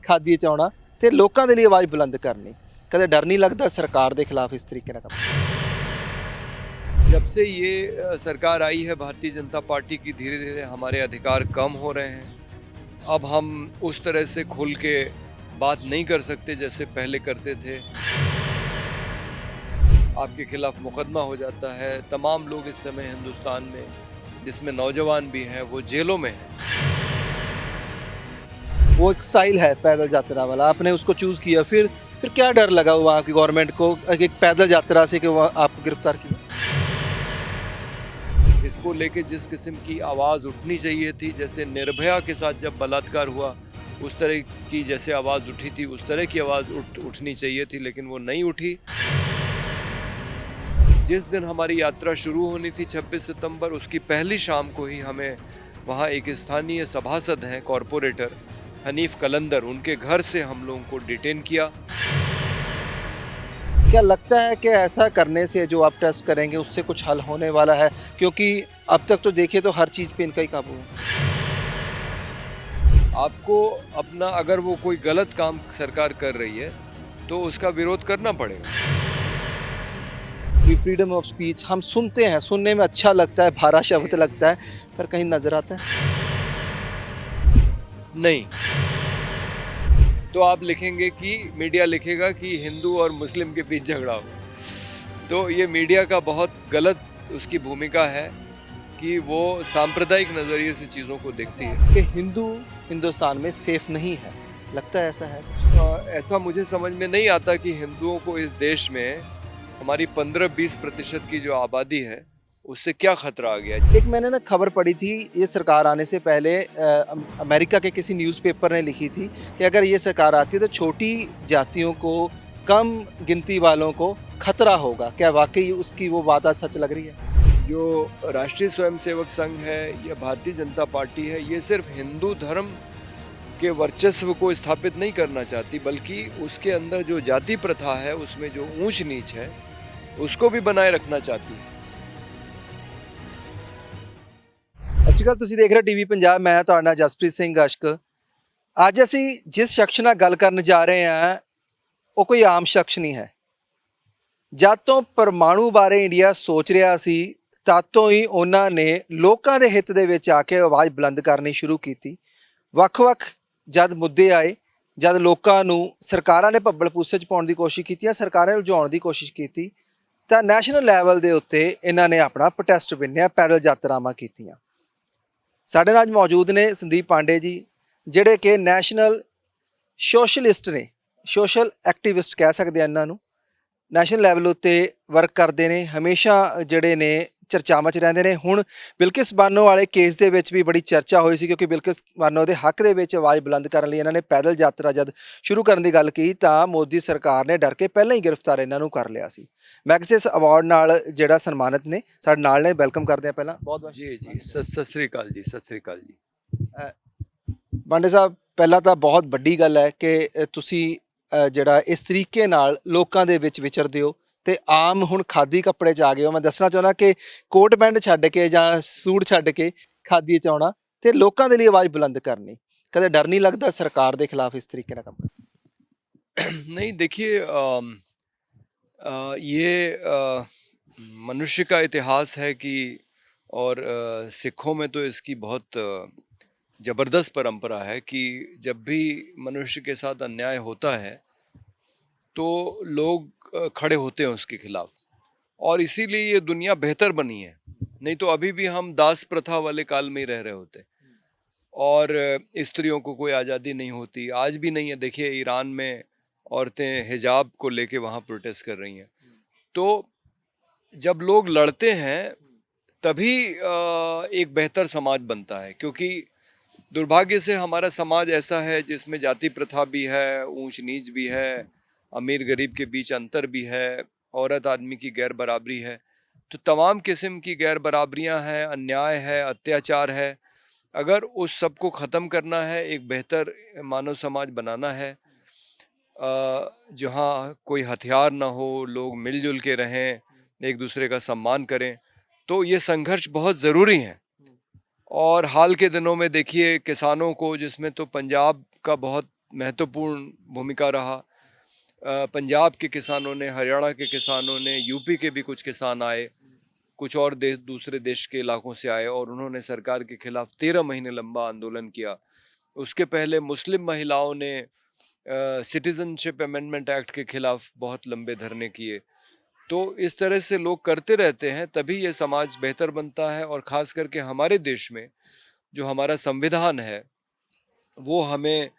ਖਾਦੀ ਚ ਆਉਣਾ ਤੇ ਲੋਕਾਂ ਦੇ ਲਈ ਆਵਾਜ਼ ਬੁਲੰਦ ਕਰਨੀ। ਕਦੇ ਡਰ ਨਹੀਂ ਲੱਗਦਾ ਸਰਕਾਰ ਦੇ ਖਿਲਾਫ ਇਸ ਤਰੀਕੇ ਨਾਲ ਕੰਮ? जब से ये सरकार आई है भारतीय जनता पार्टी की, धीरे धीरे हमारे अधिकार कम हो रहे हैं। अब हम उस तरह से खुल के बात नहीं कर सकते जैसे पहले करते थे। आपके खिलाफ मुकदमा हो जाता है। तमाम लोग इस समय हिंदुस्तान में, जिसमें नौजवान भी हैं, वो जेलों में हैं। वो एक स्टाइल है पैदल यात्रा वाला, आपने उसको चूज किया, फिर क्या डर लगा वहाँ की गवर्नमेंट को एक पैदल यात्रा से कि वहाँ आपको गिरफ्तार किया? इसको लेके जिस किस्म की आवाज़ उठनी चाहिए थी, जैसे निर्भया के साथ जब बलात्कार हुआ उस तरह की जैसे आवाज़ उठी थी, उस तरह की आवाज़ उठनी चाहिए थी, लेकिन वो नहीं उठी। जिस दिन हमारी यात्रा शुरू होनी थी 26 सितंबर, उसकी पहली शाम को ही हमें वहाँ एक स्थानीय सभासद हैं, कॉरपोरेटर हनीफ कलंदर, उनके घर से हम लोगों को डिटेन किया। क्या लगता है कि ऐसा करने से जो आप टेस्ट करेंगे उससे कुछ हल होने वाला है? क्योंकि अब तक तो देखिए तो हर चीज़ पे इनका ही काबू है। आपको अपना, अगर वो कोई गलत काम सरकार कर रही है तो उसका विरोध करना पड़ेगा। फ्रीडम ऑफ स्पीच हम सुनते हैं, सुनने में अच्छा लगता है, भारा शब्द लगता है, पर कहीं नजर आता है नहीं, तो आप लिखेंगे कि, मीडिया लिखेगा कि हिंदू और मुस्लिम के बीच झगड़ा हो। तो ये मीडिया का बहुत गलत उसकी भूमिका है कि वो सांप्रदायिक नज़रिए से चीज़ों को देखती है। कि हिंदू हिंदुस्तान में सेफ नहीं है, लगता है ऐसा है? ऐसा मुझे समझ में नहीं आता कि हिंदुओं को इस देश में, हमारी 15-20% की जो आबादी है, उससे क्या खतरा आ गया। एक मैंने ना खबर पढ़ी थी, ये सरकार आने से पहले अमेरिका के किसी न्यूज़पेपर ने लिखी थी कि अगर ये सरकार आती है तो छोटी जातियों को, कम गिनती वालों को खतरा होगा। क्या वाकई उसकी वो बात आज सच लग रही है? जो राष्ट्रीय स्वयंसेवक संघ है या भारतीय जनता पार्टी है, ये सिर्फ हिंदू धर्म के वर्चस्व को स्थापित नहीं करना चाहती, बल्कि उसके अंदर जो जाति प्रथा है, उसमें जो ऊंच नीच है, उसको भी बनाए रखना चाहती है। ਸਤਿ ਸ਼੍ਰੀ ਅਕਾਲ, ਤੁਸੀਂ ਦੇਖ ਰਹੇ ਟੀਵੀ ਪੰਜਾਬ, ਮੈਂ ਤੁਹਾਡਾ ਨਾਲ ਜਸਪ੍ਰੀਤ ਸਿੰਘ ਅਸ਼ਕ। ਅੱਜ ਅਸੀਂ ਜਿਸ ਸ਼ਖਸ ਨਾਲ ਗੱਲ ਕਰਨ ਜਾ ਰਹੇ ਹਾਂ ਉਹ ਕੋਈ ਆਮ ਸ਼ਖਸ ਨਹੀਂ ਹੈ। ਜਦ ਤੋਂ ਪਰਮਾਣੂ ਬਾਰੇ ਇੰਡੀਆ ਸੋਚ ਰਿਹਾ ਸੀ, ਤਦ ਤੋਂ ਹੀ ਉਹਨਾਂ ਨੇ ਲੋਕਾਂ ਦੇ ਹਿੱਤ ਦੇ ਵਿੱਚ ਆ ਕੇ ਆਵਾਜ਼ ਬੁਲੰਦ ਕਰਨੀ ਸ਼ੁਰੂ ਕੀਤੀ। ਵੱਖ-ਵੱਖ ਜਦ ਮੁੱਦੇ ਆਏ, ਜਦ ਲੋਕਾਂ ਨੂੰ ਸਰਕਾਰਾਂ ਨੇ ਭੱਬਲ ਭੂਸੇ 'ਚ ਪਾਉਣ ਦੀ ਕੋਸ਼ਿਸ਼ ਕੀਤੀ, ਸਰਕਾਰਾਂ ਨੂੰ ਲੁਝਾਉਣ ਦੀ ਕੋਸ਼ਿਸ਼ ਕੀਤੀ, ਤਾਂ ਨੈਸ਼ਨਲ ਲੈਵਲ ਦੇ ਉੱਤੇ ਇਹਨਾਂ ਨੇ ਆਪਣਾ ਪ੍ਰੋਟੈਸਟ ਵਿੰਨਿਆ, ਪੈਦਲ ਯਾਤਰਾਵਾਂ ਕੀਤੀਆਂ। ਸਾਡੇ ਨਾਲ ਅੱਜ ਮੌਜੂਦ ਨੇ ਸੰਦੀਪ ਪਾਂਡੇ ਜੀ, ਜਿਹੜੇ ਕਿ ਨੈਸ਼ਨਲ ਸੋਸ਼ਲਿਸਟ ਨੇ, ਸੋਸ਼ਲ ਐਕਟਿਵਿਸਟ ਕਹਿ ਸਕਦੇ ਆ ਇਹਨਾਂ ਨੂੰ। ਨੈਸ਼ਨਲ ਲੈਵਲ ਉੱਤੇ ਵਰਕ ਕਰਦੇ ਨੇ, ਹਮੇਸ਼ਾ ਜਿਹੜੇ ਨੇ ਚਰਚਾਵਾਂ 'ਚ ਰਹਿੰਦੇ ਨੇ। ਹੁਣ ਬਿਲਕਿਸ ਬਾਨੋ ਵਾਲੇ ਕੇਸ ਦੇ ਵਿੱਚ ਵੀ ਬੜੀ ਚਰਚਾ ਹੋਈ ਸੀ, ਕਿਉਂਕਿ ਬਿਲਕਿਸ ਬਾਨੋ ਦੇ ਹੱਕ ਦੇ ਵਿੱਚ ਆਵਾਜ਼ ਬੁਲੰਦ ਕਰਨ ਲਈ ਇਹਨਾਂ ਨੇ ਪੈਦਲ ਯਾਤਰਾ ਜਦ ਸ਼ੁਰੂ ਕਰਨ ਦੀ ਗੱਲ ਕੀਤੀ ਤਾਂ ਮੋਦੀ ਸਰਕਾਰ ਨੇ ਡਰ ਕੇ ਪਹਿਲਾਂ ਹੀ ਗ੍ਰਿਫਤਾਰ ਇਹਨਾਂ ਨੂੰ ਕਰ ਲਿਆ ਸੀ। ਮੈਗਸਿਸ ਅਵਾਰਡ ਨਾਲ ਜਿਹੜਾ ਸਨਮਾਨਿਤ ਨੇ, ਸਾਡੇ ਨਾਲ ਨੇ, ਵੈਲਕਮ ਕਰਦੇ ਆ। ਪਹਿਲਾਂ ਬਹੁਤ ਬਹੁਤ जी जी, सत श्री अकाल जी, सत श्री अकाल जी। ਬਾਂਡੇ ਸਾਹਿਬ, ਪਹਿਲਾਂ ਤਾਂ ਬਹੁਤ ਵੱਡੀ ਗੱਲ ਹੈ ਕਿ ਤੁਸੀਂ ਜਿਹੜਾ ਇਸ ਤਰੀਕੇ ਨਾਲ ਲੋਕਾਂ ਦੇ ਵਿੱਚ ਵਿਚਰਦੇ ਹੋ ਤੇ ਆਮ ਹੁਣ ਖਾਦੀ ਕੱਪੜੇ 'ਚ ਆ ਗਏ ਹੋ। ਮੈਂ ਦੱਸਣਾ ਚਾਹੁੰਦਾ ਕਿ ਕੋਟ ਪੈਂਟ ਛੱਡ ਕੇ ਜਾਂ ਸੂਟ ਛੱਡ ਕੇ ਖਾਦੀ 'ਚ ਆਉਣਾ ਤੇ ਲੋਕਾਂ ਦੇ ਲਈ ਆਵਾਜ਼ ਬੁਲੰਦ ਕਰਨੀ। ਕਦੇ ਡਰ ਨਹੀਂ ਲੱਗਦਾ ਸਰਕਾਰ ਦੇ ਖਿਲਾਫ ਇਸ ਤਰੀਕੇ ਨਾਲ ਕੰਮ? नहीं, देखिए, ये मनुष्य का इतिहास है कि, और सिखों में तो इसकी बहुत ज़बरदस्त परंपरा है कि जब भी मनुष्य के साथ अन्याय होता है तो लोग खड़े होते हैं उसके खिलाफ, और इसीलिए ये दुनिया बेहतर बनी है। नहीं तो अभी भी हम दास प्रथा वाले काल में ही रह रहे होते, और स्त्रियों को कोई आज़ादी नहीं होती, आज भी नहीं है। देखिए, ईरान में औरतें हिजाब को लेके वहाँ प्रोटेस्ट कर रही हैं। तो जब लोग लड़ते हैं तभी एक बेहतर समाज बनता है, क्योंकि दुर्भाग्य से हमारा समाज ऐसा है जिसमें जाति प्रथा भी है, ऊंच नीच भी है, अमीर गरीब के बीच अंतर भी है, औरत आदमी की गैर बराबरी है। तो तमाम किस्म की गैर बराबरियाँ हैं, अन्याय है, अत्याचार है। अगर उस सब को ख़त्म करना है, एक बेहतर मानव समाज बनाना है जहाँ कोई हथियार ना हो, लोग मिलजुल के रहें, एक दूसरे का सम्मान करें, तो ये संघर्ष बहुत ज़रूरी है। और हाल के दिनों में देखिए किसानों को, जिसमें तो पंजाब का बहुत महत्वपूर्ण भूमिका रहा। पंजाब के किसानों ने, हरियाणा के किसानों ने, यूपी के भी कुछ किसान आए, कुछ और दूसरे देश के इलाकों से आए और उन्होंने सरकार के खिलाफ 13 महीने लंबा आंदोलन किया। उसके पहले मुस्लिम महिलाओं ने सिटीजनशिप अमेंडमेंट एक्ट के खिलाफ बहुत लंबे धरने किए। तो इस तरह से लोग करते रहते हैं, तभी ये समाज बेहतर बनता है। और ख़ास करके हमारे देश में जो हमारा संविधान है वो हमें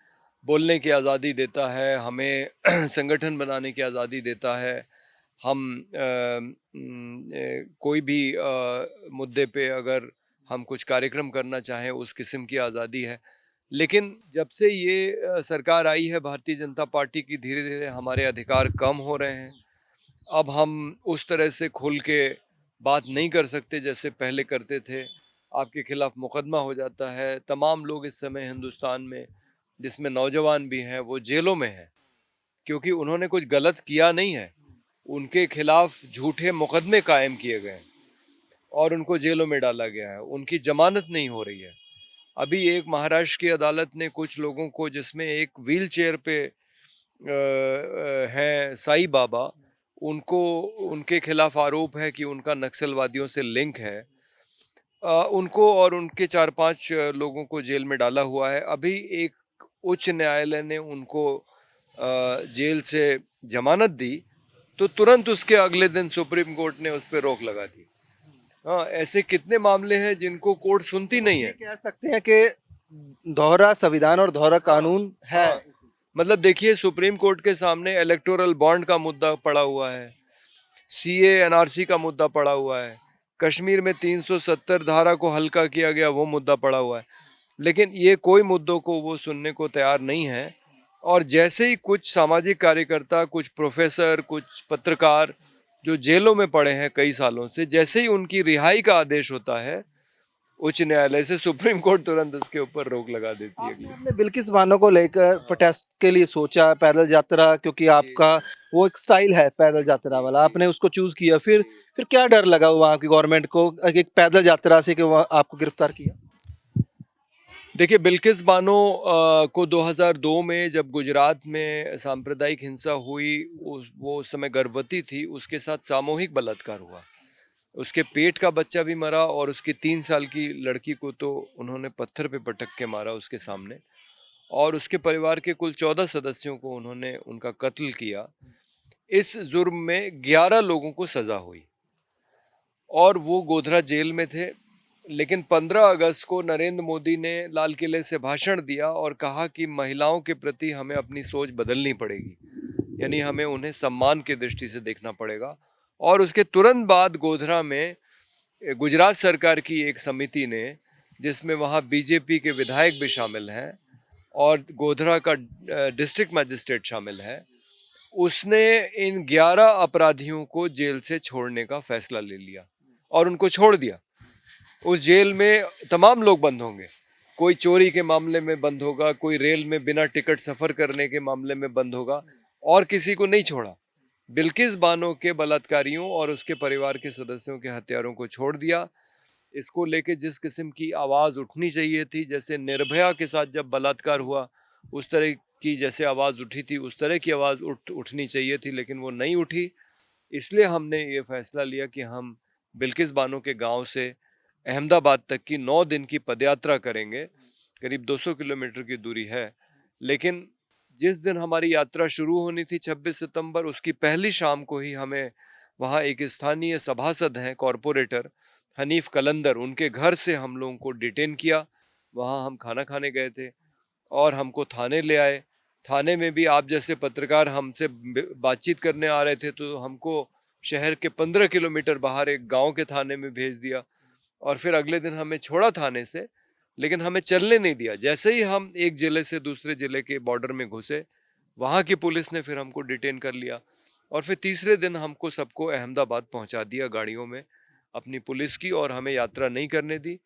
बोलने की आज़ादी देता है, हमें संगठन बनाने की आज़ादी देता है। हम कोई भी मुद्दे पे अगर हम कुछ कार्यक्रम करना चाहें उस किस्म की आज़ादी है। लेकिन जब से ये सरकार आई है भारतीय जनता पार्टी की, धीरे धीरे हमारे अधिकार कम हो रहे हैं। अब हम उस तरह से खुल के बात नहीं कर सकते जैसे पहले करते थे। आपके खिलाफ मुकदमा हो जाता है। तमाम लोग इस समय हिंदुस्तान में, जिसमें नौजवान भी हैं, वो जेलों में हैं क्योंकि उन्होंने कुछ गलत किया नहीं है। उनके खिलाफ झूठे मुकदमे कायम किए गए और उनको जेलों में डाला गया है। उनकी जमानत नहीं हो रही है। अभी एक महाराष्ट्र की अदालत ने कुछ लोगों को, जिसमें एक व्हील चेयर पे हैं साईं बाबा, उनको, उनके खिलाफ आरोप है कि उनका नक्सलवादियों से लिंक है। उनको और उनके 4-5 लोगों को जेल में डाला हुआ है। अभी एक उच्च न्यायालय ने उनको जेल से जमानत दी तो तुरंत उसके अगले दिन सुप्रीम कोर्ट ने उस पर रोक लगा दी। हाँ, ऐसे कितने मामले हैं जिनको कोर्ट सुनती नहीं ये है। कह सकते हैं कि दोहरा संविधान और दोहरा कानून है। हाँ, मतलब देखिए, सुप्रीम कोर्ट के सामने इलेक्टोरल बॉन्ड का मुद्दा पड़ा हुआ है, सीए एनआरसी का मुद्दा पड़ा हुआ है, कश्मीर में 370 धारा को हल्का किया गया वो मुद्दा पड़ा हुआ है। लेकिन ये कोई मुद्दों को वो सुनने को तैयार नहीं है। और जैसे ही कुछ सामाजिक कार्यकर्ता, कुछ प्रोफेसर, कुछ पत्रकार जो जेलों में पड़े हैं कई सालों से, जैसे ही उनकी रिहाई का आदेश होता है उच्च न्यायालय से, सुप्रीम कोर्ट तुरंत उसके ऊपर रोक लगा देती है। आपने अपने बिल्किस बानो को लेकर प्रोटेस्ट के लिए सोचा, पैदल यात्रा, क्योंकि आपका वो एक स्टाइल है पैदल यात्रा वाला, आपने उसको चूज किया, फिर क्या डर लगा वहाँ की गवर्नमेंट को एक पैदल यात्रा से कि वो आपको गिरफ्तार किया? देखिए, बिल्किस बानो को 2002 में जब गुजरात में सांप्रदायिक हिंसा हुई, वो उस समय गर्भवती थी, उसके साथ सामूहिक बलात्कार हुआ। उसके पेट का बच्चा भी मरा और उसकी 3 साल की लड़की को तो उन्होंने पत्थर पे पटक के मारा उसके सामने। और उसके परिवार के कुल 14 सदस्यों को उन्होंने उनका कत्ल किया। इस जुर्म में 11 लोगों को सजा हुई और वो गोधरा जेल में थे। लेकिन 15 अगस्त को नरेंद्र मोदी ने लाल किले से भाषण दिया और कहा कि महिलाओं के प्रति हमें अपनी सोच बदलनी पड़ेगी, यानी हमें उन्हें सम्मान की दृष्टि से देखना पड़ेगा। और उसके तुरंत बाद गोधरा में गुजरात सरकार की एक समिति ने, जिसमें वहाँ बीजेपी के विधायक भी शामिल हैं और गोधरा का डिस्ट्रिक्ट मजिस्ट्रेट शामिल है, उसने इन 11 अपराधियों को जेल से छोड़ने का फैसला ले लिया और उनको छोड़ दिया। उस जेल में तमाम लोग बंद होंगे। कोई चोरी के मामले में बंद होगा, कोई रेल में बिना टिकट सफर करने के मामले में बंद होगा, और किसी को नहीं छोड़ा। बिल्किस बानो के बलात्कारियों और उसके परिवार के सदस्यों के हत्यारों को छोड़ दिया। इसको लेके जिस किस्म की आवाज़ उठनी चाहिए थी, जैसे निर्भया के साथ जब बलात्कार हुआ उस तरह की जैसे आवाज़ उठी थी, उस तरह की आवाज़ उठनी चाहिए थी, लेकिन वो नहीं उठी। इसलिए हमने ये फैसला लिया कि हम बिल्किस बानो के गांव से अहमदाबाद तक की 9 दिन की पदयात्रा करेंगे। करीब 200 किलोमीटर की दूरी है। लेकिन जिस दिन हमारी यात्रा शुरू होनी थी 26 सितंबर, उसकी पहली शाम को ही हमें वहाँ एक स्थानीय सभासद हैं, कॉरपोरेटर हनीफ कलंदर, उनके घर से हम लोगों को डिटेन किया। वहाँ हम खाना खाने गए थे और हमको थाने ले आए। थाने में भी आप जैसे पत्रकार हमसे बातचीत करने आ रहे थे तो हमको शहर के 15 किलोमीटर बाहर एक गांव के थाने में भेज दिया और फिर अगले दिन हमें छोड़ा थाने से, लेकिन हमें चलने नहीं दिया। जैसे ही हम एक ज़िले से दूसरे ज़िले के बॉर्डर में घुसे, वहाँ की पुलिस ने फिर हमको डिटेन कर लिया और फिर तीसरे दिन हमको सबको अहमदाबाद पहुँचा दिया गाड़ियों में अपनी पुलिस की, और हमें यात्रा नहीं करने दी।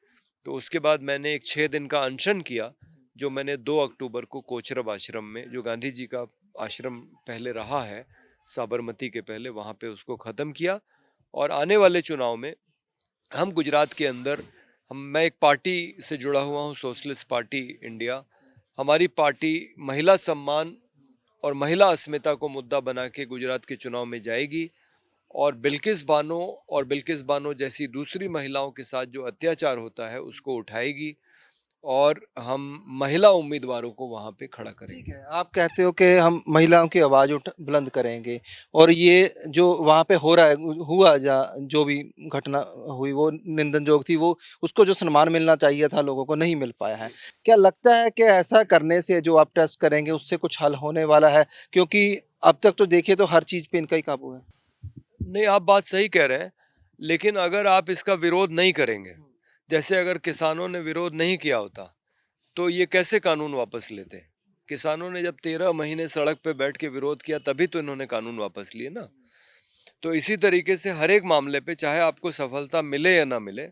तो उसके बाद मैंने एक 6 दिन का अनशन किया, जो मैंने 2 अक्टूबर को कोचरब आश्रम में, जो गांधी जी का आश्रम पहले रहा है साबरमती के पहले, वहाँ पे उसको ख़त्म किया। और आने वाले चुनाव में हम गुजरात के अंदर, मैं एक पार्टी से जुड़ा हुआ हूँ, सोशलिस्ट पार्टी इंडिया। हमारी पार्टी महिला सम्मान और महिला अस्मिता को मुद्दा बना के गुजरात के चुनाव में जाएगी और बिल्किस बानो जैसी दूसरी महिलाओं के साथ जो अत्याचार होता है उसको उठाएगी और हम महिला उम्मीदवारों को वहां पे खड़ा ठीक करेंगे। है, आप कहते हो कि हम महिलाओं की आवाज़ उठ बुलंद करेंगे और ये जो वहाँ पे हो रहा है हुआ जो भी घटना हुई वो निंदनजोग थी, वो उसको जो सम्मान मिलना चाहिए था लोगों को नहीं मिल पाया है। क्या लगता है कि ऐसा करने से जो आप टेस्ट करेंगे उससे कुछ हल होने वाला है? क्योंकि अब तक तो देखिए तो हर चीज़ पे इनका ही काबू है। नहीं, आप बात सही कह रहे हैं, लेकिन अगर आप इसका विरोध नहीं करेंगे, जैसे अगर किसानों ने विरोध नहीं किया होता तो ये कैसे कानून वापस लेते? किसानों ने जब 13 महीने सड़क पे बैठ के विरोध किया तभी तो इन्होंने कानून वापस लिए ना। तो इसी तरीके से हर एक मामले पे चाहे आपको सफलता मिले या ना मिले,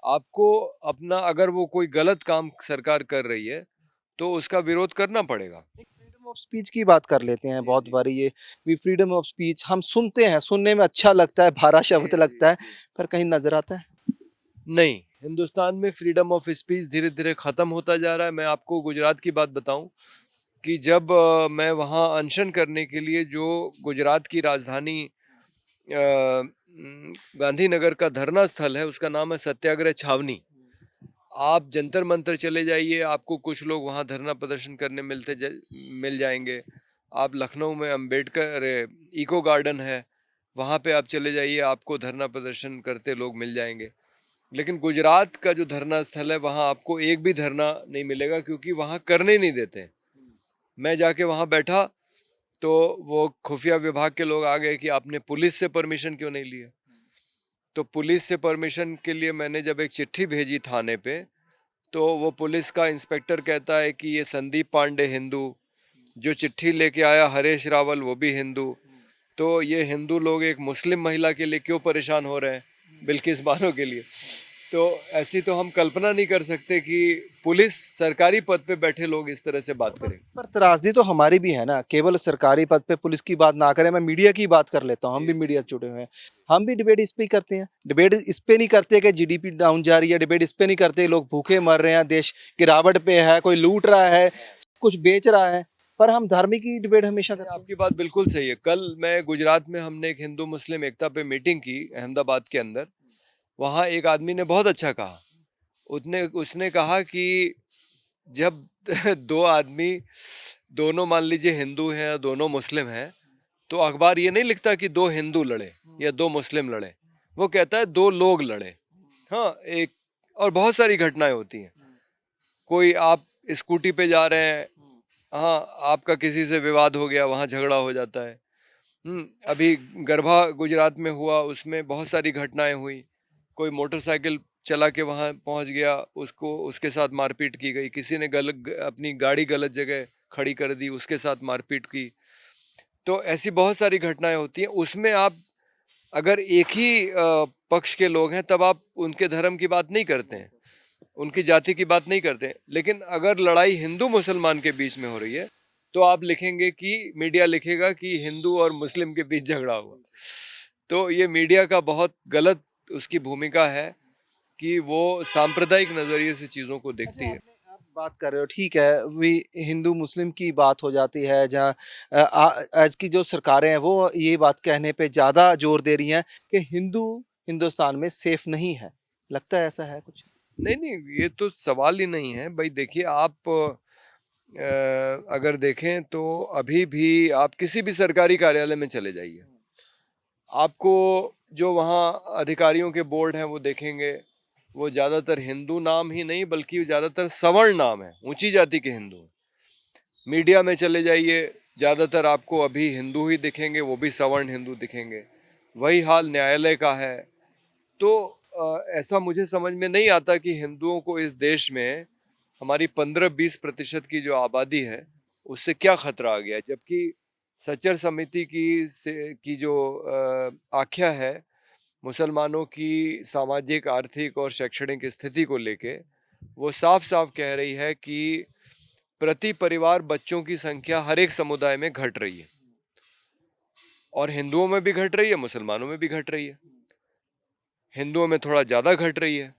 आपको अपना अगर वो कोई गलत काम सरकार कर रही है तो उसका विरोध करना पड़ेगा। एक फ्रीडम ऑफ स्पीच की बात कर लेते हैं, जी बहुत जी बारी ये भी फ्रीडम ऑफ स्पीच हम सुनते हैं, सुनने में अच्छा लगता है, भारा जी शब्द जी लगता है, जी। पर कहीं नज़र आता है? नहीं, हिंदुस्तान में फ्रीडम ऑफ स्पीच धीरे धीरे खत्म होता जा रहा है। मैं आपको गुजरात की बात बताऊं कि जब मैं वहाँ अनशन करने के लिए जो गुजरात की राजधानी गांधीनगर का धरना स्थल है उसका नाम है सत्याग्रह छावनी। आप जंतर मंतर चले जाइए, आपको कुछ लोग वहाँ धरना प्रदर्शन करने मिल जाएंगे। आप लखनऊ में अम्बेडकर अरे इको गार्डन है, वहाँ पे आप चले जाइए, आपको धरना प्रदर्शन करते लोग मिल जाएंगे। लेकिन गुजरात का जो धरना स्थल है वहाँ आपको एक भी धरना नहीं मिलेगा क्योंकि वहाँ करने नहीं देते। मैं जाके वहाँ बैठा तो वो खुफिया विभाग के लोग आ गए कि आपने पुलिस से परमिशन क्यों नहीं लिया। तो पुलिस से परमिशन के लिए मैंने जब एक चिट्ठी भेजी थाने पे, तो वो पुलिस का इंस्पेक्टर कहता है कि ये संदीप पांडे हिंदू, जो चिट्ठी लेके आया हरेश रावल वो भी हिंदू, तो ये हिंदू लोग एक मुस्लिम महिला के लिए क्यों परेशान हो रहे हैं बिल्किस बानो के लिए। तो ऐसी तो हम कल्पना नहीं कर सकते कि पुलिस सरकारी पद पे बैठे लोग इस तरह से बात पर करें। पर त्रासदी तो हमारी भी है ना, केवल सरकारी पद पे पुलिस की बात ना करें, मैं मीडिया की बात कर लेता हूँ, हम जी भी जी मीडिया से जी। जुड़े हुए हैं। हम भी डिबेट इस पे ही करते हैं, डिबेट इस पे नहीं करते कि जीडीपी डाउन जा रही है, डिबेट इस पे नहीं करते लोग भूखे मर रहे हैं, देश गिरावट पे है, कोई लूट रहा है, कुछ बेच रहा है, पर हम धार्मिक की डिबेट हमेशा नहीं, करते हैं। आपकी बात बिल्कुल सही है। कल मैं गुजरात में हमने एक हिंदू मुस्लिम एकता पे मीटिंग की अहमदाबाद के अंदर। वहाँ एक आदमी ने बहुत अच्छा कहा। उसने उसने कहा कि जब दो आदमी दोनों मान लीजिए हिंदू हैं या दोनों मुस्लिम हैं, तो अखबार ये नहीं लिखता कि दो हिंदू लड़े या दो मुस्लिम लड़े। वो कहता है दो लोग लड़े। हाँ, एक और बहुत सारी घटनाएं होती हैं। कोई आप स्कूटी पे जा रहे हैं, हाँ, आपका किसी से विवाद हो गया, वहाँ झगड़ा हो जाता है। अभी गरबा गुजरात में हुआ, उसमें बहुत सारी घटनाएं हुई। कोई मोटरसाइकिल चला के वहाँ पहुँच गया, उसको उसके साथ मारपीट की गई। किसी ने अपनी गाड़ी गलत जगह खड़ी कर दी, उसके साथ मारपीट की। तो ऐसी बहुत सारी घटनाएं होती हैं। उसमें आप अगर एक ही पक्ष के लोग हैं तब आप उनके धर्म की बात नहीं करते हैं, उनकी जाति की बात नहीं करते हैं। लेकिन अगर लड़ाई हिंदू मुसलमान के बीच में हो रही है तो आप लिखेंगे कि मीडिया लिखेगा कि हिंदू और मुस्लिम के बीच झगड़ा हुआ। तो ये मीडिया का बहुत गलत उसकी भूमिका है कि वो सांप्रदायिक नजरिए से चीजों को देखती अच्छा, है। आप बात कर रहे हो, ठीक है, भी हिंदू मुस्लिम की बात हो जाती है, जहाँ आज की जो सरकारें हैं वो ये बात कहने पे ज़्यादा जोर दे रही हैं कि हिंदू हिंदुस्तान में सेफ नहीं है। लगता है ऐसा है कुछ? नहीं नहीं, ये तो सवाल ही नहीं है भाई। देखिए आप अगर देखें तो अभी भी आप किसी भी सरकारी कार्यालय में चले जाइए, आपको जो वहाँ अधिकारियों के बोर्ड हैं वो देखेंगे, वो ज़्यादातर हिंदू नाम ही नहीं बल्कि ज़्यादातर सवर्ण नाम है, ऊंची जाति के हिंदू हैं। मीडिया में चले जाइए, ज़्यादातर आपको अभी हिंदू ही दिखेंगे, वो भी सवर्ण हिंदू दिखेंगे। वही हाल न्यायालय का है। तो ऐसा मुझे समझ में नहीं आता कि हिंदुओं को इस देश में हमारी 15-20% की जो आबादी है उससे क्या खतरा आ गया है। जबकि सच्चर समिति की जो आख्या है मुसलमानों की सामाजिक आर्थिक और शैक्षणिक स्थिति को लेके, वो साफ साफ कह रही है कि प्रति परिवार बच्चों की संख्या हर एक समुदाय में घट रही है, और हिंदुओं में भी घट रही है, मुसलमानों में भी घट रही है। हिंदुओं में थोड़ा ज़्यादा घट रही है।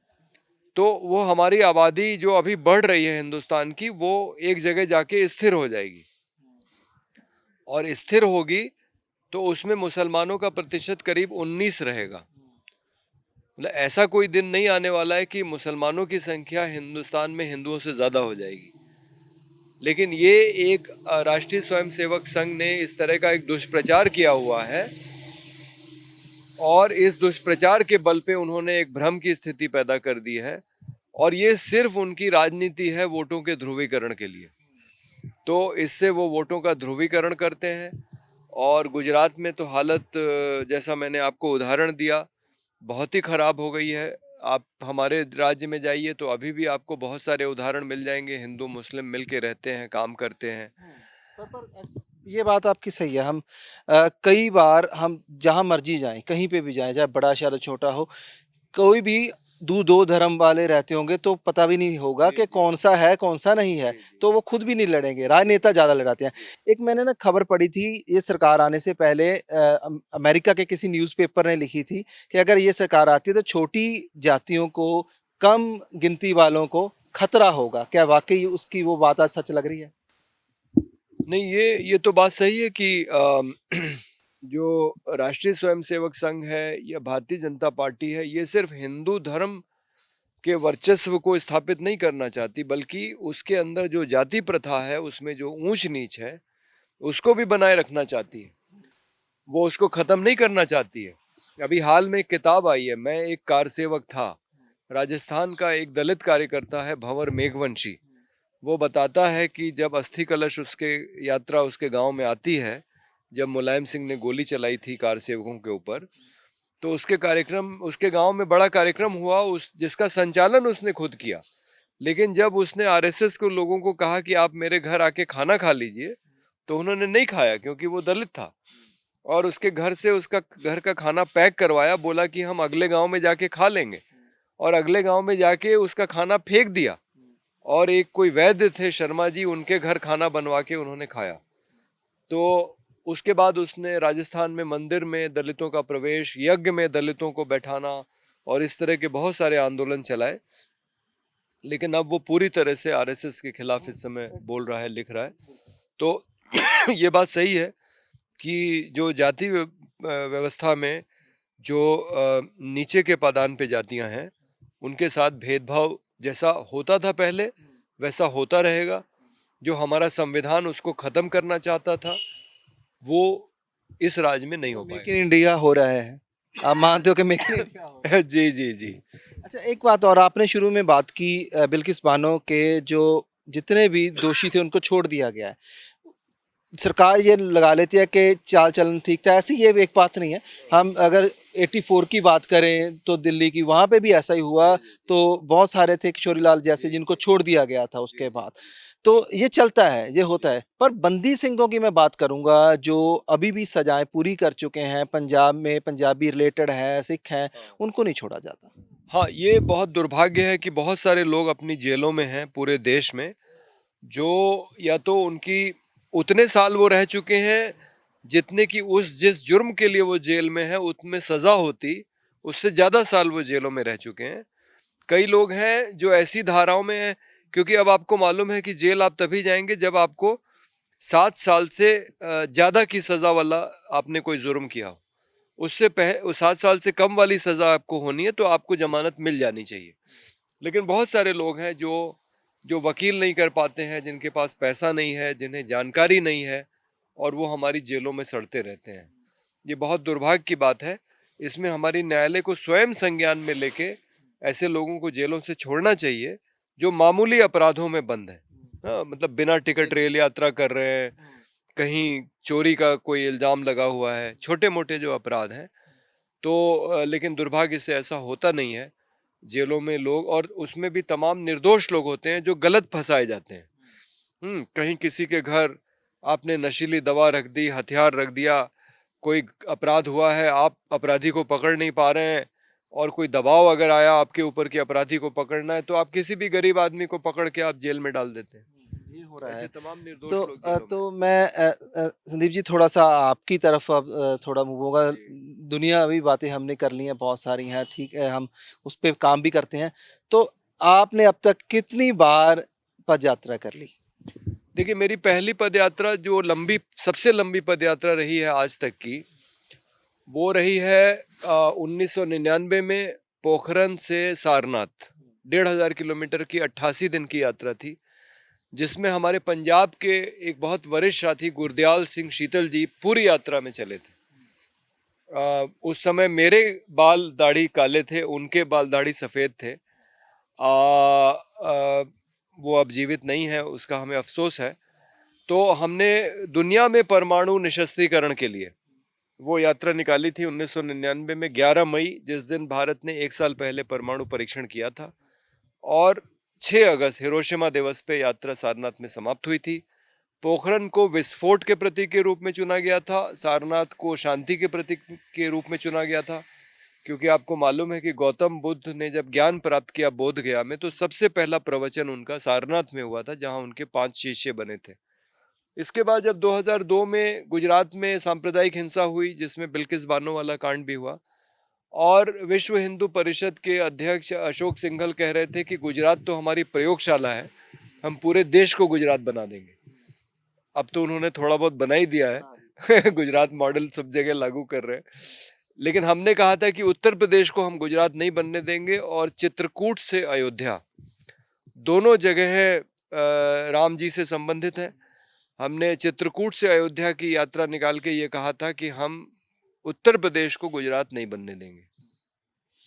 तो वो हमारी आबादी जो अभी बढ़ रही है हिंदुस्तान की, वो एक जगह जाके स्थिर हो जाएगी, और स्थिर होगी तो उसमें मुसलमानों का प्रतिशत करीब 19 रहेगा। मतलब ऐसा कोई दिन नहीं आने वाला है कि मुसलमानों की संख्या हिंदुस्तान में हिंदुओं से ज़्यादा हो जाएगी। लेकिन ये एक राष्ट्रीय स्वयंसेवक संघ ने इस तरह का एक दुष्प्रचार किया हुआ है, और इस दुष्प्रचार के बल पे उन्होंने एक भ्रम की स्थिति पैदा कर दी है, और ये सिर्फ उनकी राजनीति है वोटों के ध्रुवीकरण के लिए। तो इससे वो वोटों का ध्रुवीकरण करते हैं, और गुजरात में तो हालत जैसा मैंने आपको उदाहरण दिया, बहुत ही खराब हो गई है। आप हमारे राज्य में जाइए तो अभी भी आपको बहुत सारे उदाहरण मिल जाएंगे, हिंदू मुस्लिम मिल के रहते हैं, काम करते हैं। ये बात आपकी सही है। हम कई बार हम जहाँ मर्जी जाएं, कहीं पे भी जाएं, चाहे बड़ा शहर हो छोटा हो, कोई भी दो धर्म वाले रहते होंगे तो पता भी नहीं होगा कि कौन सा है कौन सा नहीं है, तो वो खुद भी नहीं लड़ेंगे, राजनेता ज्यादा लड़ाते हैं। एक मैंने ना खबर पढ़ी थी, ये सरकार आने से पहले अमेरिका के किसी न्यूज़पेपर ने लिखी थी कि अगर ये सरकार आती है तो छोटी जातियों को, कम गिनती वालों को खतरा होगा। क्या वाकई उसकी वो बात आज सच लग रही है? नहीं, ये तो बात सही है कि जो राष्ट्रीय स्वयंसेवक संघ है या भारतीय जनता पार्टी है, ये सिर्फ हिंदू धर्म के वर्चस्व को स्थापित नहीं करना चाहती, बल्कि उसके अंदर जो जाति प्रथा है, उसमें जो ऊंच नीच है, उसको भी बनाए रखना चाहती है। वो उसको खत्म नहीं करना चाहती है। अभी हाल में एक किताब आई है, मैं एक कार सेवक था, राजस्थान का एक दलित कार्यकर्ता है भंवर मेघवंशी। वो बताता है कि जब अस्थि कलश उसके यात्रा उसके गांव में आती है, जब मुलायम सिंह ने गोली चलाई थी कार सेवकों के ऊपर, तो उसके कार्यक्रम, उसके गांव में बड़ा कार्यक्रम हुआ, उस जिसका संचालन उसने खुद किया। लेकिन जब उसने आरएसएस को लोगों को कहा कि आप मेरे घर आके खाना खा लीजिए, तो उन्होंने नहीं खाया, क्योंकि वो दलित था। और उसके घर से उसका घर का खाना पैक करवाया, बोला कि हम अगले गांव में जाके खा लेंगे, और अगले गांव में जाके उसका खाना फेंक दिया, और एक कोई वैद्य थे शर्मा जी, उनके घर खाना बनवा के उन्होंने खाया। तो उसके बाद उसने राजस्थान में मंदिर में दलितों का प्रवेश, यज्ञ में दलितों को बैठाना, और इस तरह के बहुत सारे आंदोलन चलाए। लेकिन अब वो पूरी तरह से आरएसएस के खिलाफ इस समय बोल रहा है, लिख रहा है। तो ये बात सही है कि जो जाति व्यवस्था में जो नीचे के पादान पे जातियां हैं, उनके साथ भेदभाव जैसा होता था पहले, वैसा होता रहेगा। जो हमारा संविधान उसको खत्म करना चाहता था, वो इस राज में नहीं हो मेक पाएगा। इन इंडिया हो रहा है, आप मानते हो कि मेक इन इंडिया हो रहा है? जी जी जी। अच्छा, एक बात और, आपने शुरू में बात की बिल्किस बानो के जो जितने भी दोषी थे उनको छोड़ दिया गया है। सरकार ये लगा लेती है कि चाल चलन ठीक था, ऐसी ये एक बात नहीं है। हम अगर 84 की बात करें तो दिल्ली की, वहाँ पे भी ऐसा ही हुआ। तो बहुत सारे थे किशोरीलाल जैसे जिनको छोड़ दिया गया था उसके बाद। तो ये चलता है, ये होता है। पर बंदी सिंहों की मैं बात करूंगा जो अभी भी सजाएं पूरी कर चुके हैं, पंजाब में पंजाबी रिलेटेड है, सिख हैं, उनको नहीं छोड़ा जाता। हाँ, ये बहुत दुर्भाग्य है कि बहुत सारे लोग अपनी जेलों में हैं पूरे देश में, जो या तो उनकी उतने साल वो रह चुके हैं जितने की उस जिस जुर्म के लिए वो जेल में है उतने सजा होती, उससे ज्यादा साल वो जेलों में रह चुके हैं। कई लोग हैं जो ऐसी धाराओं में हैं, क्योंकि अब आपको मालूम है कि जेल आप तभी जाएंगे जब आपको 7 साल से ज्यादा की सजा वाला आपने कोई जुर्म किया हो। उससे 7 साल से कम वाली सजा आपको होनी है तो आपको जमानत मिल जानी चाहिए। लेकिन बहुत सारे लोग हैं जो जो वकील नहीं कर पाते हैं, जिनके पास पैसा नहीं है, जिन्हें जानकारी नहीं है, और वो हमारी जेलों में सड़ते रहते हैं। ये बहुत दुर्भाग्य की बात है। इसमें हमारी न्यायालय को स्वयं संज्ञान में लेके ऐसे लोगों को जेलों से छोड़ना चाहिए जो मामूली अपराधों में बंद है। हाँ, मतलब बिना टिकट रेल यात्रा कर रहे हैं, कहीं चोरी का कोई इल्जाम लगा हुआ है, छोटे मोटे जो अपराध हैं। तो लेकिन दुर्भाग्य से ऐसा होता नहीं है। जेलों में लोग, और उसमें भी तमाम निर्दोष लोग होते हैं जो गलत फंसाए जाते हैं। कहीं किसी के घर आपने नशीली दवा रख दी, हथियार रख दिया, कोई अपराध हुआ है, आप अपराधी को पकड़ नहीं पा रहे हैं, और कोई दबाव अगर आया आपके ऊपर कि अपराधी को पकड़ना है, तो आप किसी भी गरीब आदमी को पकड़ के आप जेल में डाल देते हैं। ये हो रहा ऐसे है। तमाम निर्दोष तो लोग जेलों में। तो मैं संदीप जी थोड़ा सा आपकी तरफ अब थोड़ा मूव होगा। दुनियावी बातें हमने कर ली हैं, बहुत सारी हैं, ठीक है, हम उस पे काम भी करते हैं। तो आपने अब तक कितनी बार पद यात्रा कर ली? देखिए, मेरी पहली पद यात्रा जो सबसे लंबी पद यात्रा रही है आज तक की, वो रही है 1999 में पोखरन से सारनाथ। 1500 किलोमीटर की 88 दिन की यात्रा थी, जिसमें हमारे पंजाब के एक बहुत वरिष्ठ साथी गुरदयाल सिंह शीतल जी पूरी यात्रा में चले थे। उस समय मेरे बाल दाढ़ी काले थे, उनके बाल दाढ़ी सफ़ेद थे। वो अब जीवित नहीं है, उसका हमें अफसोस है। तो हमने दुनिया में परमाणु निशस्त्रीकरण के लिए वो यात्रा निकाली थी 1999 में 11 मई, जिस दिन भारत ने 1 साल पहले परमाणु परीक्षण किया था। और 6 अगस्त हिरोशिमा दिवस पे यात्रा सारनाथ में समाप्त हुई थी। पोखरन को विस्फोट के प्रतीक के रूप में चुना गया था, सारनाथ को शांति के प्रतीक के रूप में चुना गया था। क्योंकि आपको मालूम है कि गौतम बुद्ध ने जब ज्ञान प्राप्त किया बोध गया में, तो सबसे पहला प्रवचन उनका सारनाथ में हुआ था, जहां उनके 5 शिष्य बने थे। इसके बाद जब 2002 में गुजरात में सांप्रदायिक हिंसा हुई, जिसमें बिल्किस बानो वाला कांड भी हुआ, और विश्व हिंदू परिषद के अध्यक्ष अशोक सिंघल कह रहे थे कि गुजरात तो हमारी प्रयोगशाला है, हम पूरे देश को गुजरात बना देंगे। अब तो उन्होंने थोड़ा बहुत बना ही दिया है गुजरात मॉडल सब जगह लागू कर रहे हैं। लेकिन हमने कहा था कि उत्तर प्रदेश को हम गुजरात नहीं बनने देंगे, और चित्रकूट से अयोध्या दोनों जगह राम जी से संबंधित है। हमने चित्रकूट से अयोध्या की यात्रा निकाल के ये कहा था कि हम उत्तर प्रदेश को गुजरात नहीं बनने देंगे,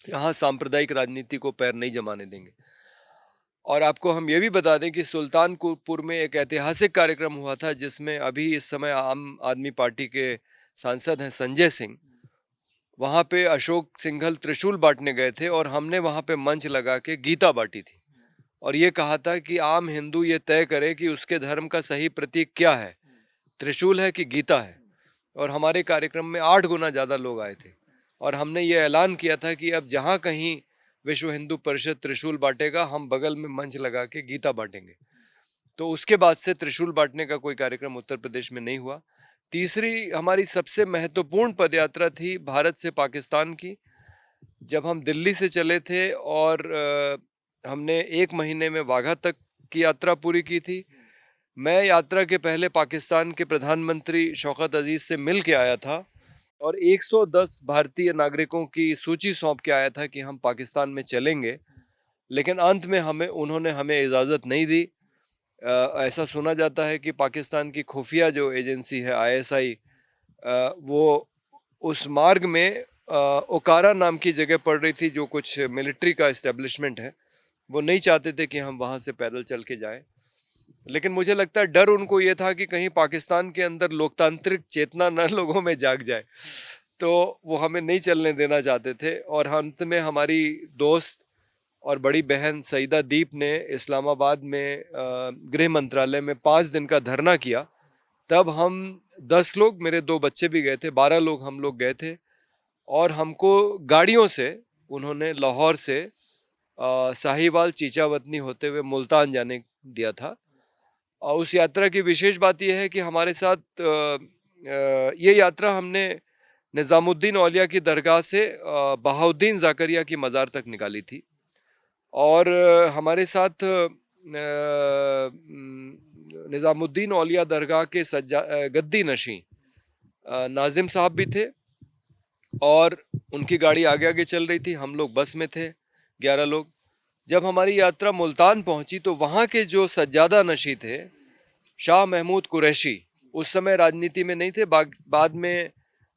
यहाँ सांप्रदायिक राजनीति को पैर नहीं जमाने देंगे। और आपको हम ये भी बता दें कि सुल्तानपुर में एक ऐतिहासिक कार्यक्रम हुआ था, जिसमें अभी इस समय आम आदमी पार्टी के सांसद हैं संजय सिंह, वहाँ पे अशोक सिंघल त्रिशूल बांटने गए थे, और हमने वहाँ पे मंच लगा के गीता बांटी थी, और ये कहा था कि आम हिंदू ये तय करे कि उसके धर्म का सही प्रतीक क्या है, त्रिशूल है कि गीता है। और हमारे कार्यक्रम में 8 गुना ज़्यादा लोग आए थे, और हमने ये ऐलान किया था कि अब जहाँ कहीं विश्व हिंदू परिषद त्रिशूल बांटेगा, हम बगल में मंच लगा के गीता बांटेंगे। तो उसके बाद से त्रिशूल बांटने का कोई कार्यक्रम उत्तर प्रदेश में नहीं हुआ। तीसरी हमारी सबसे महत्वपूर्ण पदयात्रा थी भारत से पाकिस्तान की, जब हम दिल्ली से चले थे, और हमने 1 महीने में वाघा तक की यात्रा पूरी की थी। मैं यात्रा के पहले पाकिस्तान के प्रधानमंत्री शौकत अजीज से मिल के आया था, और 110 भारतीय नागरिकों की सूची सौंप के आया था कि हम पाकिस्तान में चलेंगे। लेकिन अंत में उन्होंने हमें इजाज़त नहीं दी। ऐसा सुना जाता है कि पाकिस्तान की खुफिया जो एजेंसी है ISI, वो उस मार्ग में ओकारा नाम की जगह पड़ रही थी, जो कुछ मिलिट्री का इस्टेब्लिशमेंट है। वो नहीं चाहते थे कि हम वहाँ से पैदल चल के जाएं। लेकिन मुझे लगता है डर उनको ये था कि कहीं पाकिस्तान के अंदर लोकतांत्रिक चेतना न लोगों में जाग जाए, तो वो हमें नहीं चलने देना चाहते थे। और अंत में हमारी दोस्त और बड़ी बहन सईदा दीप ने इस्लामाबाद में गृह मंत्रालय में 5 दिन का धरना किया। तब हम 10 लोग, मेरे 2 बच्चे भी गए थे, 12 लोग हम लोग गए थे, और हमको गाड़ियों से उन्होंने लाहौर से साहिवाल चीचावतनी होते हुए मुल्तान जाने दिया था। और उस यात्रा की विशेष बात यह है कि हमारे साथ ये यात्रा हमने निज़ामुद्दीन औलिया की दरगाह से बहाउद्दीन ज़ाकरिया की मज़ार तक निकाली थी। और हमारे साथ निज़ामुद्दीन औलिया दरगाह के गद्दी नशीं नाजिम साहब भी थे, और उनकी गाड़ी आगे आगे चल रही थी, हम लोग बस में थे 11 लोग। जब हमारी यात्रा मुल्तान पहुंची, तो वहाँ के जो सज्जादा नशी थे, शाह महमूद कुरैशी, उस समय राजनीति में नहीं थे, बाद में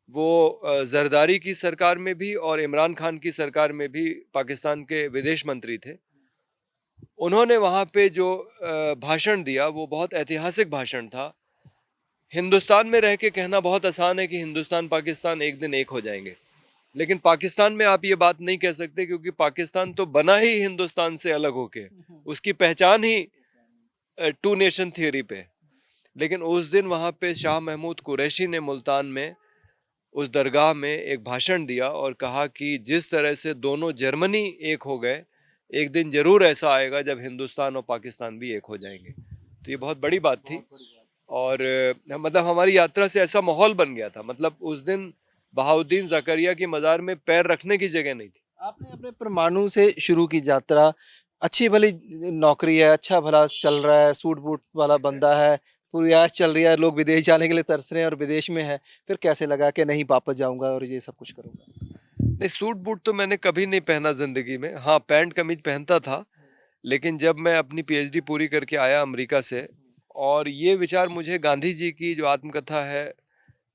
वो जरदारी की सरकार में भी और इमरान खान की सरकार में भी पाकिस्तान के विदेश मंत्री थे। उन्होंने वहाँ पे जो भाषण दिया, वो बहुत ऐतिहासिक भाषण था। हिंदुस्तान में रह के कहना बहुत आसान है कि हिंदुस्तान पाकिस्तान एक दिन एक हो जाएंगे, लेकिन पाकिस्तान में आप ये बात नहीं कह सकते, क्योंकि पाकिस्तान तो बना ही हिंदुस्तान से अलग होके, उसकी पहचान ही 2 नेशन थियरी पे। लेकिन उस दिन वहाँ पे शाह महमूद कुरैशी ने मुल्तान में उस दरगाह में एक भाषण दिया, और कहा कि जिस तरह से दोनों जर्मनी एक हो गए, एक दिन जरूर ऐसा आएगा जब हिंदुस्तान और पाकिस्तान भी एक हो जाएंगे। तो ये बहुत बड़ी बात थी, और मतलब हमारी यात्रा से ऐसा माहौल बन गया था। मतलब उस दिन बहाउद्दीन ज़करिया की मज़ार में पैर रखने की जगह नहीं थी। आपने अपने परमाणु से शुरू की यात्रा, अच्छी भली नौकरी है, अच्छा भला चल रहा है, सूट बूट वाला बंदा है, पूरी ऐश चल रही है, लोग विदेश जाने के लिए तरस रहे हैं और विदेश में है, फिर कैसे लगा कि नहीं वापस जाऊंगा और ये सब कुछ करूंगा? नहीं, सूट बूट तो मैंने कभी नहीं पहना जिंदगी में। हाँ, पैंट कमीज पहनता था। लेकिन जब मैं अपनी पीएचडी पूरी करके आया अमेरिका से, और ये विचार मुझे गांधी जी की जो आत्मकथा है,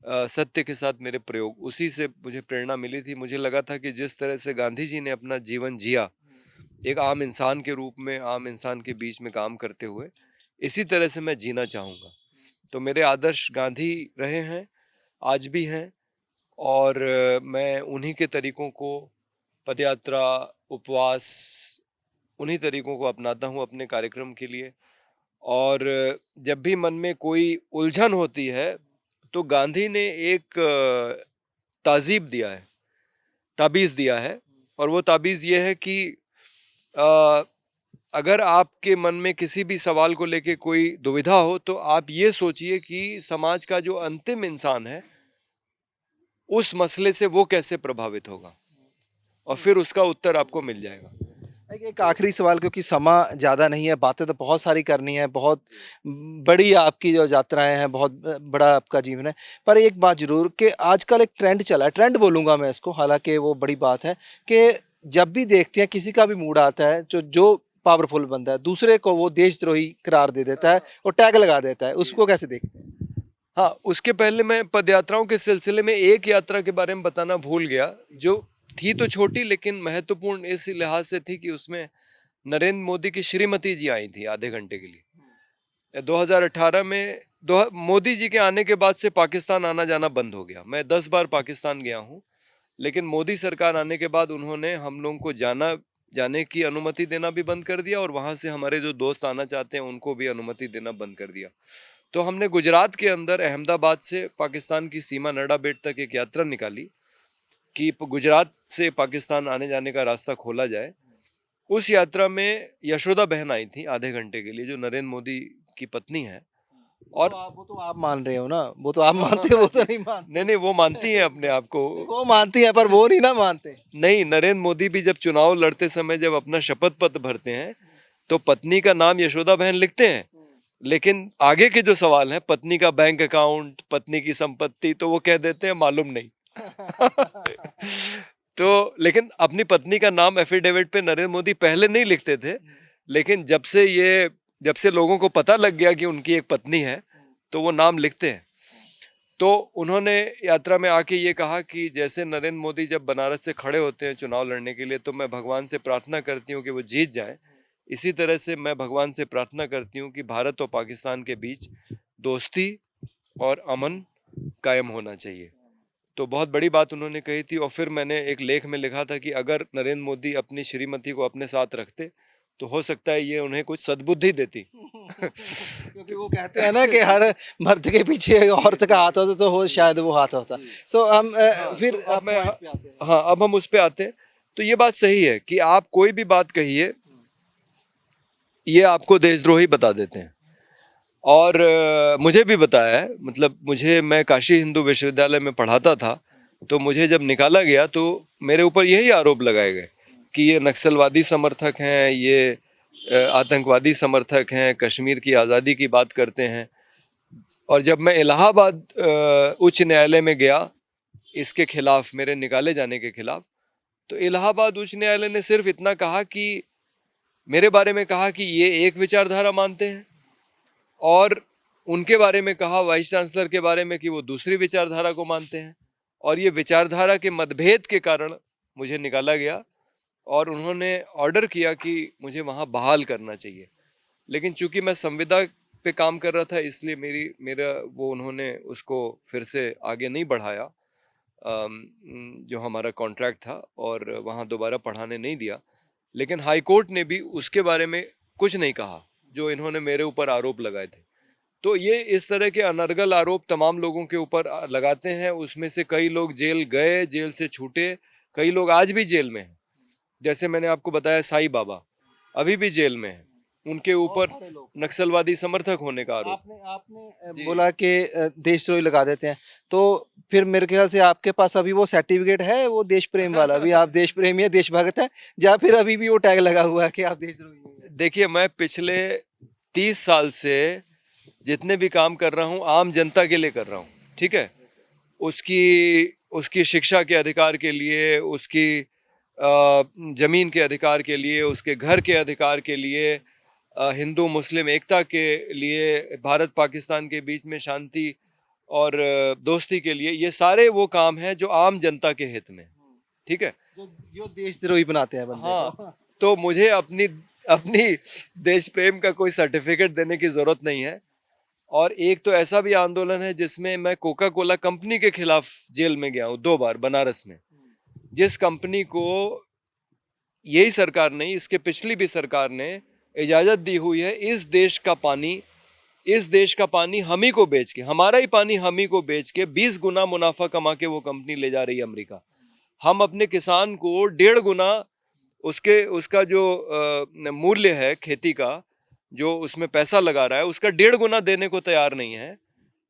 सत्य के साथ मेरे प्रयोग, उसी से मुझे प्रेरणा मिली थी। मुझे लगा था कि जिस तरह से गांधी जी ने अपना जीवन जिया, एक आम इंसान के रूप में, आम इंसान के बीच में काम करते हुए, इसी तरह से मैं जीना चाहूँगा। तो मेरे आदर्श गांधी रहे हैं, आज भी हैं। और मैं उन्हीं के तरीकों को, पदयात्रा, उपवास, उन्हीं तरीकों को अपनाता हूँ अपने कार्यक्रम के लिए। और जब भी मन में कोई उलझन होती है, तो गांधी ने एक ताजीब दिया है, ताबीज़ दिया है। और वो ताबीज़ ये है कि अ, अगर आपके मन में किसी भी सवाल को लेके कोई दुविधा हो, तो आप ये सोचिए कि समाज का जो अंतिम इंसान है, उस मसले से वो कैसे प्रभावित होगा, और फिर उसका उत्तर आपको मिल जाएगा। एक आखिरी सवाल, क्योंकि समा ज़्यादा नहीं है, बातें तो बहुत सारी करनी है, बहुत बड़ी आपकी जो यात्राएं हैं, बहुत बड़ा आपका जीवन है। पर एक बात ज़रूर कि आजकल एक ट्रेंड चला है, ट्रेंड बोलूँगा मैं इसको, हालांकि वो बड़ी बात है कि जब भी देखते हैं किसी का भी मूड आता है, जो जो पावरफुल बंदा है, दूसरे को वो देशद्रोही करार दे देता है और टैग लगा देता है। उसको कैसे देखते हैं? हाँ, उसके पहले मैं पदयात्राओं के सिलसिले में एक यात्रा के बारे में बताना भूल गया, जो थी तो छोटी लेकिन महत्वपूर्ण इस लिहाज से थी कि उसमें नरेंद्र मोदी की श्रीमती जी आई थी आधे घंटे के लिए। 2018 में मोदी जी के आने के बाद से पाकिस्तान आना जाना बंद हो गया। मैं 10 बार पाकिस्तान गया हूँ, लेकिन मोदी सरकार आने के बाद उन्होंने हम लोगों को जाने की अनुमति देना भी बंद कर दिया, और वहाँ से हमारे जो दोस्त आना चाहते हैं उनको भी अनुमति देना बंद कर दिया। तो हमने गुजरात के अंदर अहमदाबाद से पाकिस्तान की सीमा नडा बेट तक एक यात्रा निकाली कि गुजरात से पाकिस्तान आने जाने का रास्ता खोला जाए। उस यात्रा में यशोदा बहन आई थी आधे घंटे के लिए, जो नरेंद्र मोदी की पत्नी है। और वो तो आप मान रहे हो ना, वो तो आप मानते हो, वो तो नहीं मानते। नहीं नहीं, वो मानती हैं अपने आप को। वो मानती है पर वो नहीं ना मानते। नहीं, नरेंद्र मोदी भी जब चुनाव लड़ते समय जब अपना शपथ पत्र भरते हैं, तो पत्नी का नाम यशोदा बहन लिखते हैं। लेकिन आगे के जो सवाल हैं, पत्नी का बैंक अकाउंट, पत्नी की संपत्ति, तो वो कह देते हैं मालूम नहीं। तो लेकिन अपनी पत्नी का नाम एफिडेविट पे नरेंद्र मोदी पहले नहीं लिखते थे, लेकिन जब से लोगों को पता लग गया कि उनकी एक पत्नी है, तो वो नाम लिखते हैं। तो उन्होंने यात्रा में आके ये कहा कि जैसे नरेंद्र मोदी जब बनारस से खड़े होते हैं चुनाव लड़ने के लिए, तो मैं भगवान से प्रार्थना करती हूँ कि वो जीत जाए। इसी तरह से मैं भगवान से प्रार्थना करती हूँ कि भारत और पाकिस्तान के बीच दोस्ती और अमन कायम होना चाहिए। तो बहुत बड़ी बात उन्होंने कही थी। और फिर मैंने एक लेख में लिखा था कि अगर नरेंद्र मोदी अपनी श्रीमती को अपने साथ रखते, तो हो सकता है ये उन्हें कुछ सद्बुद्धि देती। क्योंकि वो कहते हैं ना कि हर मर्द के पीछे औरत का हाथ होता तो हो शायद वो हाथ होता। सो हम फिर तो अब मैं point पे आते हैं। हाँ, अब हम उस पे आते हैं। तो ये बात सही है कि आप कोई भी बात कहिए, ये आपको देशद्रोही बता देते हैं। और मुझे भी बताया है, मतलब मैं काशी हिंदू विश्वविद्यालय में पढ़ाता था, तो मुझे जब निकाला गया तो मेरे ऊपर यही आरोप लगाए गए कि ये नक्सलवादी समर्थक हैं, ये आतंकवादी समर्थक हैं, कश्मीर की आज़ादी की बात करते हैं। और जब मैं इलाहाबाद उच्च न्यायालय में गया इसके खिलाफ, मेरे निकाले जाने के खिलाफ, तो इलाहाबाद उच्च न्यायालय ने सिर्फ इतना कहा कि मेरे बारे में कहा कि ये एक विचारधारा मानते हैं, और उनके बारे में कहा, वाइस चांसलर के बारे में, कि वो दूसरी विचारधारा को मानते हैं। और ये विचारधारा के मतभेद के कारण मुझे निकाला गया, और उन्होंने ऑर्डर किया कि मुझे वहाँ बहाल करना चाहिए। लेकिन चूंकि मैं संविदा पे काम कर रहा था, इसलिए मेरा वो उन्होंने उसको फिर से आगे नहीं बढ़ाया, जो हमारा कॉन्ट्रैक्ट था, और वहाँ दोबारा पढ़ाने नहीं दिया। लेकिन हाई कोर्ट ने भी उसके बारे में कुछ नहीं कहा जो इन्होंने मेरे ऊपर आरोप लगाए थे। तो ये इस तरह के अनर्गल आरोप तमाम लोगों के ऊपर लगाते हैं। उसमें से कई लोग जेल गए, जेल से छूटे, कई लोग आज भी जेल में हैं। जैसे मैंने आपको बताया, साईं बाबा अभी भी जेल में है। उनके ऊपर नक्सलवादी समर्थक होने का आरोप। आपने आपने जी। बोला कि देशद्रोही लगा देते हैं, तो फिर मेरे ख्याल से आपके पास अभी वो सर्टिफिकेट है वो देश प्रेम वाला, अभी आप देश प्रेमी है, देशभक्त है, या फिर अभी भी वो टैग लगा हुआ है कि आप देशद्रोही हैं? देखिए, मैं पिछले 30 साल से जितने भी काम कर रहा हूँ आम जनता के लिए कर रहा हूँ, ठीक है। उसकी उसकी शिक्षा के अधिकार के लिए, उसकी जमीन के अधिकार के लिए, उसके घर के अधिकार के लिए, हिंदू मुस्लिम एकता के लिए, भारत पाकिस्तान के बीच में शांति और दोस्ती के लिए, ये सारे वो काम हैं जो आम जनता के हित में, ठीक है। जो जो देशद्रोही बनाते हैं बंदे हाँ, को। तो मुझे अपनी अपनी देश प्रेम का कोई सर्टिफिकेट देने की जरूरत नहीं है। और एक तो ऐसा भी आंदोलन है जिसमें मैं कोका कोला कंपनी के खिलाफ जेल में गया हूँ 2 बार बनारस में, जिस कंपनी को यही सरकार नहीं, इसके पिछली भी सरकार ने इजाजत दी हुई है इस देश का पानी हम ही को बेच के, हमारा ही पानी हम ही को बेच के 20 गुना मुनाफा कमा के वो कंपनी ले जा रही है अमेरिका। हम अपने किसान को 1.5 गुना उसका जो मूल्य है खेती का, जो उसमें पैसा लगा रहा है, उसका 1.5 गुना देने को तैयार नहीं है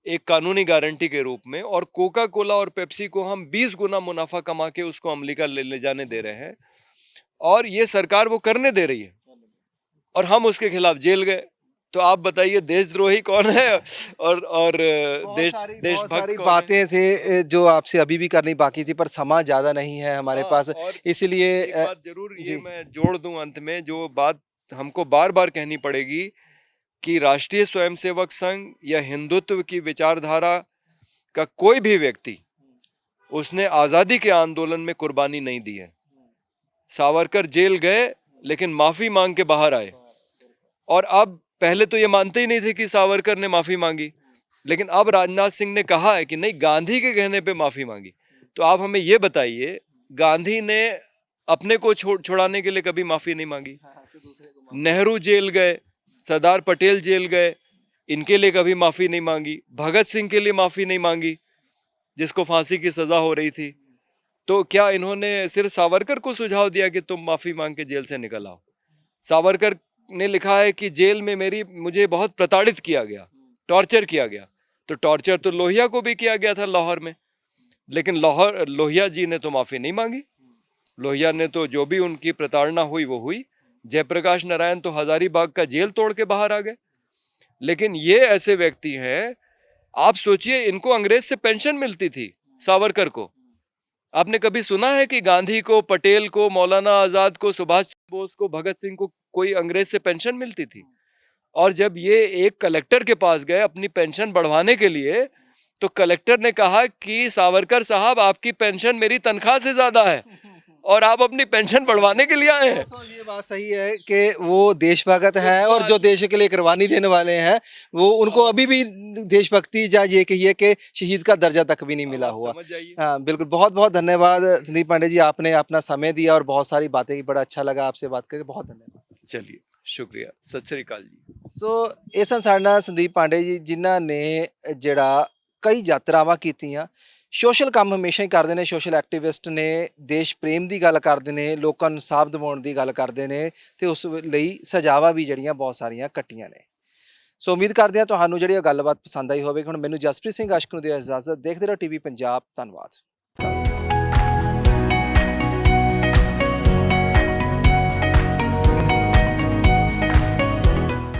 एक कानूनी गारंटी के रूप में। और कोका कोला और पेप्सी को हम 20 गुना मुनाफा कमा के उसको अमेरिका ले जाने दे रहे हैं, और ये सरकार वो करने दे रही है, और हम उसके खिलाफ जेल गए। तो आप बताइए देशद्रोही कौन है और बहुत सारी कौन है? बातें थे जो आपसे अभी भी करनी बाकी थी, पर समय ज़्यादा नहीं है हमारे हाँ, पास, और इसलिए एक बात जरूर ये जी। मैं जोड़ दूं अंत में, जो बात हमको बार बार कहनी पड़ेगी, कि राष्ट्रीय स्वयंसेवक संघ या हिंदुत्व की विचारधारा का कोई भी व्यक्ति उसने आजादी के आंदोलन में कुर्बानी नहीं दी है। सावरकर जेल गए लेकिन माफी मांग के बाहर आए, और अब पहले तो ये मानते ही नहीं थे कि सावरकर ने माफी मांगी, लेकिन अब राजनाथ सिंह ने कहा है कि नहीं, गांधी के कहने पे माफी मांगी। तो आप हमें ये बताइए, गांधी ने अपने को छुड़ाने के लिए कभी माफी नहीं मांगी। नेहरू जेल गए, सरदार पटेल जेल गए, इनके लिए कभी माफी नहीं मांगी। भगत सिंह के लिए माफी नहीं मांगी जिसको फांसी की सजा हो रही थी। तो क्या इन्होंने सिर्फ सावरकर को सुझाव दिया कि तुम माफी मांग के जेल से निकल आओ? सावरकर ने लिखा है कि जेल में मुझे बहुत प्रताड़ित किया गया, टॉर्चर किया गया। तो टॉर्चर तो लोहिया को भी किया गया था लाहौर में, लेकिन लोहिया जी ने तो माफी नहीं मांगी। लोहिया ने तो जो भी उनकी प्रताड़ना हुई वो हुई। जयप्रकाश नारायण तो हजारीबाग का जेल तोड़ के बाहर आ गए। लेकिन ये ऐसे व्यक्ति हैं, आप सोचिए, इनको अंग्रेज से पेंशन मिलती थी, सावरकर को। आपने कभी सुना है कि गांधी को, पटेल को, मौलाना आजाद को, सुभाष चंद्र बोस को, भगत सिंह को कोई अंग्रेज से पेंशन मिलती थी? और जब ये एक कलेक्टर के पास गए अपनी पेंशन बढ़वाने के लिए, तो कलेक्टर ने कहा कि सावरकर साहब, आपकी पेंशन मेरी तनख्वाह से ज्यादा है और आप अपनी पेंशन बढ़वाने के लिए आए हैं। तो ये बात सही है कि वो देशभक्त हैं, और जो देश के लिए कुर्बानी देने वाले हैं वो, उनको अभी भी देशभक्ति, या ये कहिए कि शहीद का दर्जा तक भी नहीं मिला आप हुआ। समझ जाइए। हाँ बिल्कुल, बहुत बहुत धन्यवाद संदीप पांडे जी, आपने अपना समय दिया और बहुत सारी बातें की, बड़ा अच्छा लगा आपसे बात करके, बहुत धन्यवाद। चलिए, शुक्रिया, सत श्री अकाल जी। ਸੋ ਇਹ ਸਨ ਸਾਡੇ ਨਾਲ ਸੰਦੀਪ ਪਾਂਡੇ ਜੀ, ਜਿਨ੍ਹਾਂ ਨੇ ਜਿਹੜਾ ਕਈ ਯਾਤਰਾਵਾਂ ਕੀਤੀਆਂ, ਸੋਸ਼ਲ ਕੰਮ ਹਮੇਸ਼ਾ ਹੀ ਕਰਦੇ ਨੇ, ਸੋਸ਼ਲ ਐਕਟਿਵਿਸਟ ਨੇ, ਦੇਸ਼ ਪ੍ਰੇਮ ਦੀ ਗੱਲ ਕਰਦੇ ਨੇ, ਲੋਕਾਂ ਨੂੰ ਇਨਸਾਫ ਦਿਵਾਉਣ ਦੀ ਗੱਲ ਕਰਦੇ ਨੇ, ਤੇ ਉਸ ਲਈ ਸਜ਼ਾਵਾਂ ਵੀ ਜਿਹੜੀਆਂ ਬਹੁਤ ਸਾਰੀਆਂ ਕੱਟੀਆਂ ਨੇ। ਸੋ ਉਮੀਦ ਕਰਦੇ ਹਾਂ ਤੁਹਾਨੂੰ ਜਿਹੜੀ ਇਹ ਗੱਲਬਾਤ ਪਸੰਦ ਆਈ ਹੋਵੇਗੀ। ਹੁਣ ਮੈਨੂੰ ਜਸਪ੍ਰੀਤ ਸਿੰਘ ਆਸ਼ਕ ਨੂੰ ਦਿਓ ਇਜਾਜ਼ਤ। ਦੇਖਦੇ ਰਹੋ ਟੀਵੀ ਪੰਜਾਬ। ਧੰਨਵਾਦ।